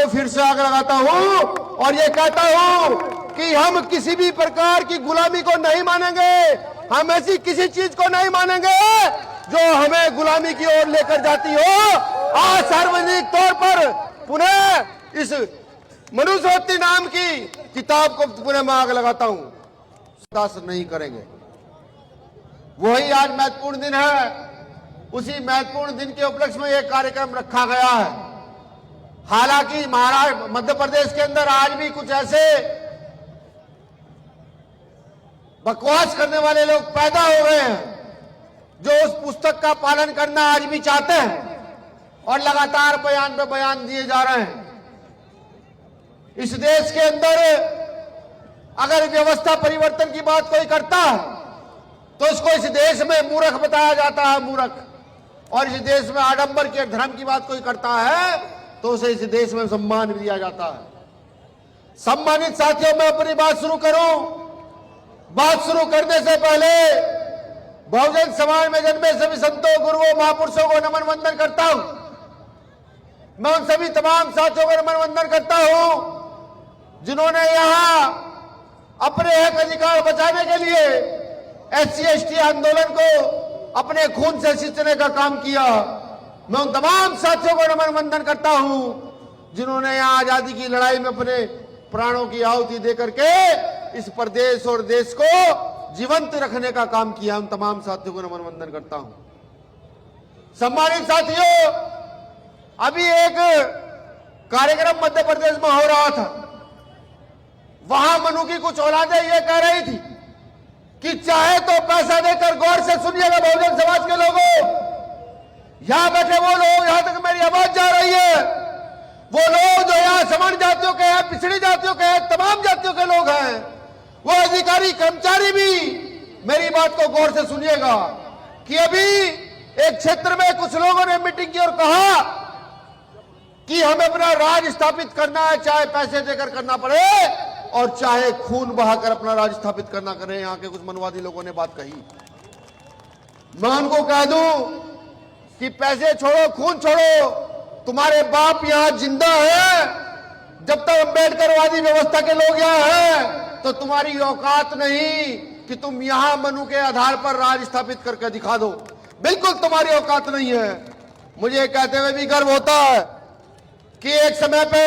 फिर से आग लगाता हूं और ये कहता हूं कि हम किसी भी प्रकार की गुलामी को नहीं मानेंगे। हम ऐसी किसी चीज को नहीं मानेंगे जो हमें गुलामी की ओर लेकर जाती हो। आज सार्वजनिक तौर पर पुनः इस मनुस्मृति नाम की किताब को पुनः मैं आग लगाता हूं। बर्दाश्त नहीं करेंगे। वही आज महत्वपूर्ण दिन है। उसी महत्वपूर्ण दिन के उपलक्ष्य में एक कार्यक्रम रखा गया है। हालांकि महाराष्ट्र मध्य प्रदेश के अंदर आज भी कुछ ऐसे बकवास करने वाले लोग पैदा हो गए हैं जो उस पुस्तक का पालन करना आज भी चाहते हैं और लगातार बयान पे बयान दिए जा रहे हैं। इस देश के अंदर अगर व्यवस्था परिवर्तन की बात कोई करता है तो उसको इस देश में मूर्ख बताया जाता है, मूर्ख। और इस देश में आडंबर के धर्म की बात कोई करता है तो उसे इस देश में सम्मान भी दिया जाता है। सम्मानित साथियों, मैं अपनी बात शुरू करूं। बात शुरू करने से पहले बहुजन समाज में जन्मे सभी संतों, गुरुओं, महापुरुषों को नमन वंदन करता हूं। मैं उन सभी तमाम साथियों को नमन वंदन करता हूं जिन्होंने यहां अपने हक अधिकार बचाने के लिए SC/ST आंदोलन को अपने खून से सींचने का काम किया। मैं उन तमाम साथियों को नमन वंदन करता हूं जिन्होंने यहां आजादी की लड़ाई में अपने प्राणों की आहुति देकर के इस प्रदेश और देश को जीवंत रखने का काम किया। उन तमाम साथियों को नमन वंदन करता हूं। सम्मानित साथियों, अभी एक कार्यक्रम मध्य प्रदेश में हो रहा था। वहां मनु की कुछ औलादें ये कह रही थी कि चाहे तो पैसा देकर, गौर से सुनिएगा बहुजन समाज के लोगों, यहां बैठे वो लोग, यहां तक मेरी आवाज जा रही है, वो लोग जो यहां सवर्ण जातियों के हैं, पिछड़ी जातियों के हैं, तमाम जातियों के लोग हैं, वो अधिकारी कर्मचारी भी मेरी बात को गौर से सुनिएगा कि अभी एक क्षेत्र में कुछ लोगों ने मीटिंग की और कहा कि हमें अपना राज स्थापित करना है, चाहे पैसे देकर करना पड़े और चाहे खून बहाकर अपना राज स्थापित करना करें। यहां के कुछ मनवादी लोगों ने बात कही। मैं उनको कह दूं कि पैसे छोड़ो, खून छोड़ो, तुम्हारे बाप यहां जिंदा है। जब तक अम्बेडकरवादी व्यवस्था के लोग यहां हैं तो तुम्हारी औकात नहीं कि तुम यहां मनु के आधार पर राज स्थापित करके दिखा दो। बिल्कुल तुम्हारी औकात नहीं है। मुझे कहते हुए भी गर्व होता है कि एक समय पे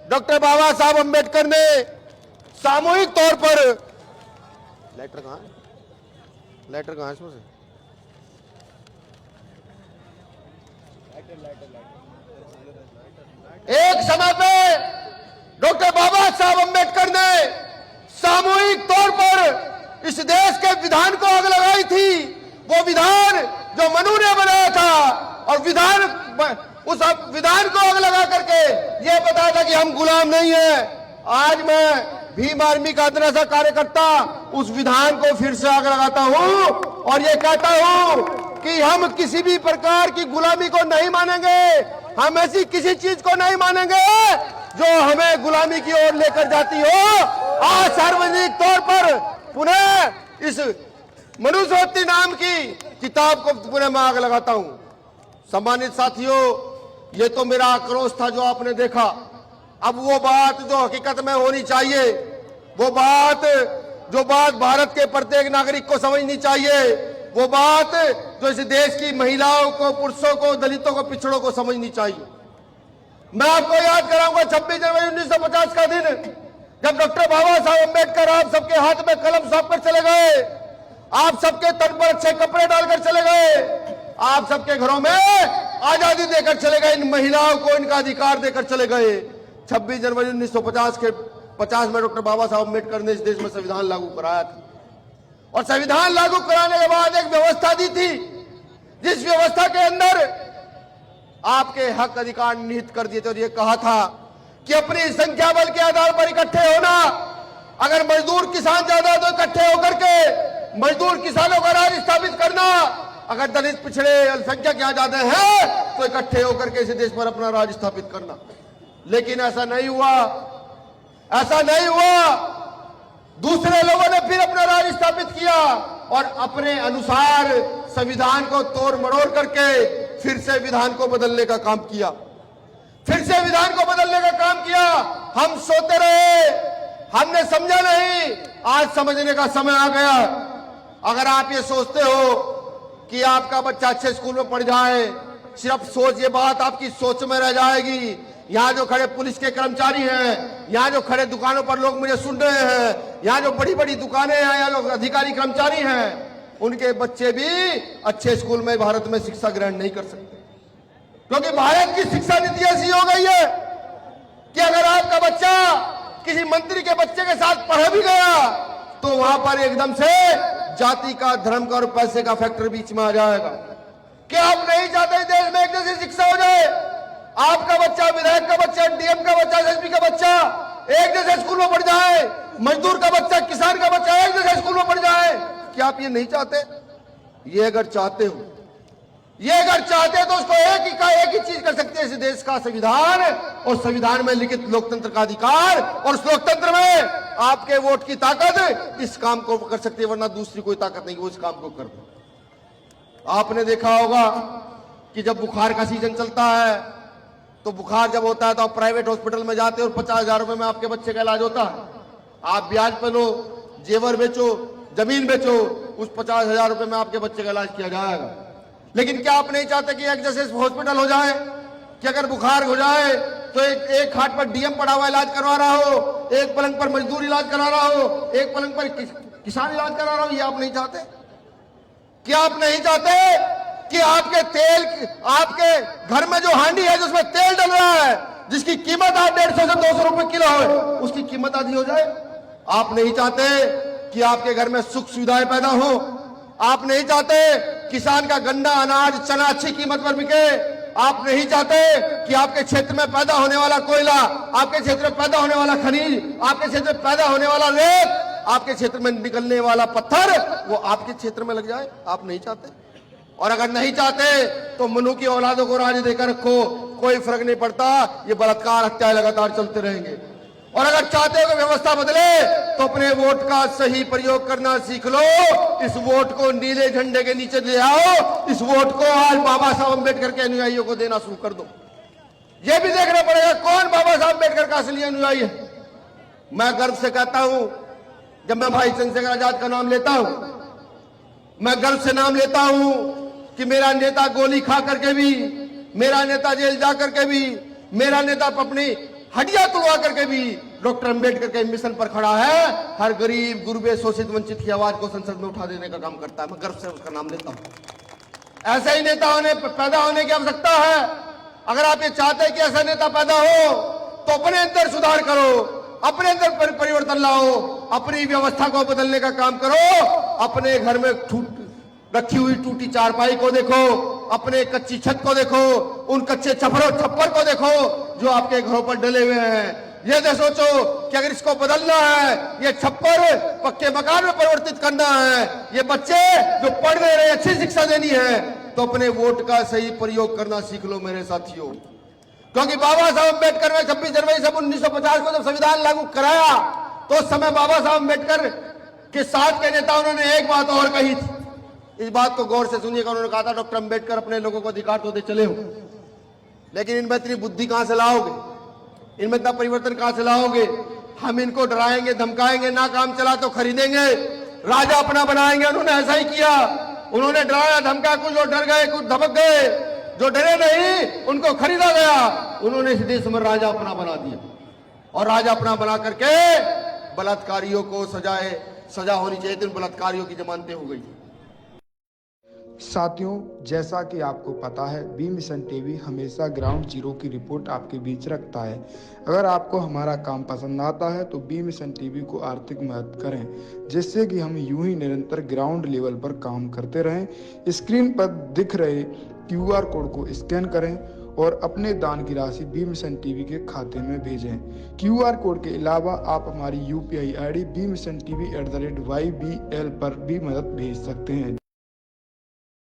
डॉक्टर बाबा साहब अम्बेडकर ने सामूहिक तौर पर लेटर कहां है इसमें से? एक समय पे डॉक्टर बाबा साहब अम्बेडकर ने सामूहिक तौर पर इस देश के विधान को आग लगाई थी। वो विधान जो मनु ने बनाया था और उस विधान को आग लगा करके ये बताया था कि हम गुलाम नहीं है। आज मैं भीम आर्मी का अदना कार्यकर्ता उस विधान को फिर से आग लगाता हूं और ये कहता हूं कि हम किसी भी प्रकार की गुलामी को नहीं मानेंगे। हम ऐसी किसी चीज को नहीं मानेंगे जो हमें गुलामी की ओर लेकर जाती हो। आज सार्वजनिक तौर पर पुनः इस मनुस्मृति नाम की किताब को पुनः मैं आग लगाता हूं। सम्मानित साथियों, ये तो मेरा आक्रोश था जो आपने देखा। अब वो बात जो हकीकत में होनी चाहिए, वो बात जो बात भारत के प्रत्येक नागरिक को समझनी चाहिए, वो बात जो इस देश की महिलाओं को, पुरुषों को, दलितों को, पिछड़ों को समझनी चाहिए। मैं आपको याद कराऊंगा 26 जनवरी 1950 का दिन, जब डॉक्टर बाबा साहब अम्बेडकर आप सबके हाथ में कलम सौंप कर चले गए, आप सबके तन पर अच्छे कपड़े डालकर चले गए, आप सबके घरों में आजादी देकर चले गए, इन महिलाओं को इनका अधिकार देकर चले गए। 26 जनवरी 1950 में डॉक्टर बाबा साहब अम्बेडकर ने इस देश में संविधान लागू कराया था और संविधान लागू कराने के बाद एक व्यवस्था दी थी, जिस व्यवस्था के अंदर आपके हक अधिकार निहित कर दिए थे और ये कहा था कि अपनी संख्या बल के आधार पर इकट्ठे होना। अगर मजदूर किसान ज्यादा तो इकट्ठे होकर के मजदूर किसानों का राज स्थापित करना, अगर दलित पिछड़े अल्पसंख्यक यहाँ ज्यादा है तो इकट्ठे होकर के इस देश पर अपना राज स्थापित करना। लेकिन ऐसा नहीं हुआ, ऐसा नहीं हुआ। दूसरे लोगों ने फिर अपना राज स्थापित किया और अपने अनुसार संविधान को तोड़ मरोड़ करके फिर से विधान को बदलने का काम किया, फिर से विधान को बदलने का आज समझने का समय आ गया। अगर आप ये सोचते हो कि आपका बच्चा अच्छे स्कूल में पढ़ जाए, सिर्फ सोच, ये बात आपकी सोच में रह जाएगी। यहाँ जो खड़े पुलिस के कर्मचारी हैं, यहाँ जो खड़े दुकानों पर लोग मुझे सुन रहे हैं, यहाँ जो बड़ी बड़ी दुकानें हैं, यहाँ लोग अधिकारी कर्मचारी हैं, उनके बच्चे भी अच्छे स्कूल में भारत में शिक्षा ग्रहण नहीं कर सकते, क्योंकि भारत की शिक्षा नीति ऐसी हो गई है कि अगर आपका बच्चा किसी मंत्री के बच्चे के साथ पढ़ भी गया तो वहां पर एकदम से जाति का, धर्म का और पैसे का फैक्टर बीच में आ जाएगा। क्या आप नहीं चाहते देश में एक जैसी शिक्षा हो जाए? आपका बच्चा, विधायक का बच्चा, डीएम का बच्चा, एसपी का बच्चा एक जैसे स्कूल में पढ़ जाए, मजदूर का बच्चा, किसान का बच्चा एक जैसे स्कूल में पढ़ जाए। क्या आप ये नहीं चाहते? ये अगर चाहते हो, तो उसको एक ही चीज कर सकते हैं, इस देश का संविधान, और संविधान में लिखित लोकतंत्र का अधिकार, और उस लोकतंत्र में आपके वोट की ताकत इस काम को कर सकती है, वरना दूसरी कोई ताकत नहीं वो इस काम को कर दे। आपने देखा होगा कि जब बुखार का सीजन चलता है तो बुखार जब होता है तो आप प्राइवेट हॉस्पिटल में जाते हो और 50,000 रुपए में आपके बच्चे का इलाज होता है। आप ब्याज पे लो, जेवर बेचो, जमीन बेचो, उस 50,000 रुपए में आपके बच्चे का इलाज किया जाएगा। लेकिन क्या आप नहीं चाहते कि एक जैसे हॉस्पिटल हो जाए कि अगर बुखार हो जाए तो एक खाट पर डीएम पड़ा हुआ इलाज करवा रहा हो, एक पलंग पर मजदूर इलाज करा रहा हो, एक पलंग पर किसान इलाज करा रहा हो? ये आप नहीं चाहते? क्या आप नहीं चाहते कि आपके घर में जो हांडी है जिसमें तेल डल रहा है, जिसकी कीमत आज 150 से 200 रुपए किलो है, उसकी कीमत आधी हो जाए? आप नहीं चाहते कि आपके घर में सुख सुविधाएं पैदा हो? आप नहीं चाहते किसान का गन्ना, अनाज, चना अच्छी कीमत पर बिके? आप नहीं चाहते कि आपके क्षेत्र में पैदा होने वाला कोयला, आपके क्षेत्र में पैदा होने वाला खनिज, आपके क्षेत्र में पैदा होने वाला रेत, आपके क्षेत्र में निकलने वाला पत्थर वो आपके क्षेत्र में लग जाए? आप नहीं चाहते? और अगर नहीं चाहते तो मनु की औलादों को राज देकर रखो, कोई फर्क नहीं पड़ता, ये बलात्कार, हत्याएं लगातार चलते रहेंगे। और अगर चाहते हो कि व्यवस्था बदले तो अपने वोट का सही प्रयोग करना सीख लो। इस वोट को नीले झंडे के नीचे ले आओ, इस वोट को आज बाबा साहब अम्बेडकर के अनुयायियों को देना शुरू कर दो। यह भी देखना पड़ेगा कौन बाबा साहब अम्बेडकर का असली अनुयायी है। मैं गर्व से कहता हूं, जब मैं भाई चंद्रशेखर आजाद का नाम लेता हूं, मैं गर्व से नाम लेता हूं कि मेरा नेता गोली खा करके भी, मेरा नेता जेल जा करके भी, मेरा नेता अपनी हड्डियां तोड़वा करके भी डॉक्टर अंबेडकर के मिशन पर खड़ा है। हर गरीब, गुरबे, शोषित, वंचित की आवाज को संसद में उठा देने का काम करता है। मैं गर्व से उसका नाम लेता हूं। ऐसे ही नेता पैदा होने की आवश्यकता है। अगर आप ये चाहते हैं कि ऐसा नेता पैदा हो तो अपने अंदर सुधार करो, अपने अंदर परिवर्तन लाओ, अपनी व्यवस्था को बदलने का काम करो। अपने घर में रखी हुई टूटी चारपाई को देखो, अपने कच्ची छत को देखो, उन कच्चे छप्पर को देखो जो आपके घरों पर डले हुए हैं। ये तो सोचो कि अगर इसको बदलना है, ये छप्पर पक्के मकान में परिवर्तित करना है, ये बच्चे जो पढ़ रहे हैं अच्छी शिक्षा देनी है, तो अपने वोट का सही प्रयोग करना सीख लो मेरे साथियों। क्योंकि बाबा साहब अम्बेडकर ने 26 जनवरी 1950 को जब संविधान लागू कराया तो उस समय बाबा साहब अम्बेडकर के साथ के नेता उन्होंने एक बात और कही थी। इस बात को गौर से सुनिएगा। उन्होंने कहा था, डॉक्टर अंबेडकर अपने लोगों को अधिकार तो दे चले हो, लेकिन इनमें इतनी बुद्धि कहां से लाओगे? इनमें इतना परिवर्तन कहां से लाओगे? हम इनको डराएंगे, धमकाएंगे, ना काम चला तो खरीदेंगे, राजा अपना बनाएंगे। उन्होंने ऐसा ही किया। उन्होंने डराया, धमका, कुछ लोग डर गए, कुछ धमक गए, जो डरे नहीं उनको खरीदा गया। उन्होंने इस देश में राजा अपना बना दिया, और राजा अपना बना करके बलात्कारियों को सजा होनी चाहिए थी, उन बलात्कारियों की जमानतें हो गई। साथियों, जैसा कि आपको पता है, बी मिशन टीवी हमेशा ग्राउंड जीरो की रिपोर्ट आपके बीच रखता है। अगर आपको हमारा काम पसंद आता है तो बी मिशन टीवी को आर्थिक मदद करें, जिससे कि हम यूं ही निरंतर ग्राउंड लेवल पर काम करते रहें। स्क्रीन पर दिख रहे QR कोड को स्कैन करें और अपने दान की राशि बी मिशन टीवी के खाते में भेजें। QR कोड के अलावा आप हमारी UPI ID bmissiontv@ybl पर भी मदद भेज सकते हैं।